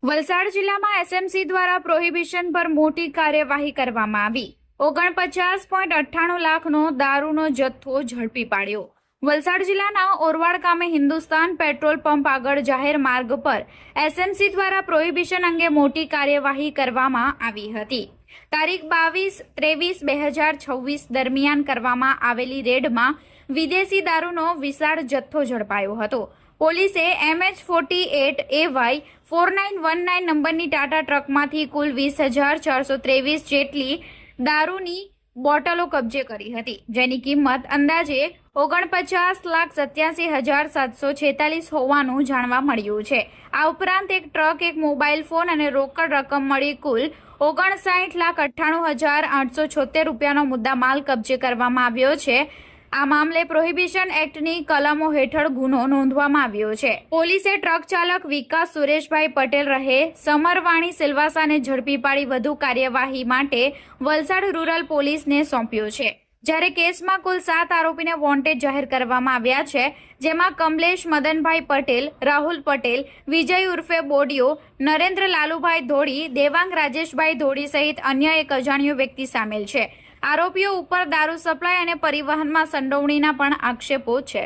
વલસાડ જિલ્લામાં એસએમસી દ્વારા પ્રોહિબિશન પર મોટી કાર્યવાહી કરવામાં આવી। 49.98 લાખનો દારૂનો જથ્થો ઝડપી પાડ્યો। વલસાડ જિલ્લાના ઓરવાડ ગામે હિન્દુસ્તાન પેટ્રોલ પંપ આગળ જાહેર માર્ગ પર એસએમસી દ્વારા પ્રોહિબિશન અંગે મોટી કાર્યવાહી કરવામાં આવી હતી। તારીખ 22-23-2026 દરમિયાન કરવામાં આવેલી રેડમાં વિદેશી દારૂનો વિશાળ જથ્થો ઝડપાયો હતો। પોલીસે MH48AY 4919 નંબરની ટાટા ટ્રકમાંથી કુલ 20,423 જેટલી દારૂની બોટલો કબજે કરી હતી, જેની કિંમત અંદાજે 49,87,746 હોવાનું જાણવા મળ્યું છે। આ ઉપરાંત એક ટ્રક, એક મોબાઈલ ફોન અને રોકડ રકમ મળી કુલ 59,98,876 રૂપિયાનો મુદ્દામાલ કબજે કરવામાં આવ્યો છે। આ મામલે પ્રોહિબિશન એક્ટની કલમો હેઠળ ગુનો નોંધવામાં આવ્યો છે। પોલીસે ટ્રક ચાલક વિકાસ સુરેશભાઈ પટેલ રહે સમરવાણી સિલવાસાને ઝડપી પાડી વધુ કાર્યવાહી માટે વલસાડ રૂરલ પોલીસને સોંપ્યો છે, જ્યારે કેસમાં કુલ 7 આરોપીને વોન્ટેડ જાહેર કરવામાં આવ્યા છે, જેમાં કમલેશ મદનભાઈ પટેલ, રાહુલ પટેલ, વિજય ઉર્ફે બોડિયો, નરેન્દ્ર લાલુભાઈ ધોડી, દેવાંગ રાજેશભાઈ ધોડી સહિત અન્ય એક અજાણ્યો વ્યક્તિ સામેલ છે। આરોપીઓ ઉપર દારૂ સપ્લાય અને પરિવહનમાં સંડોવણીના પણ આક્ષેપો છે।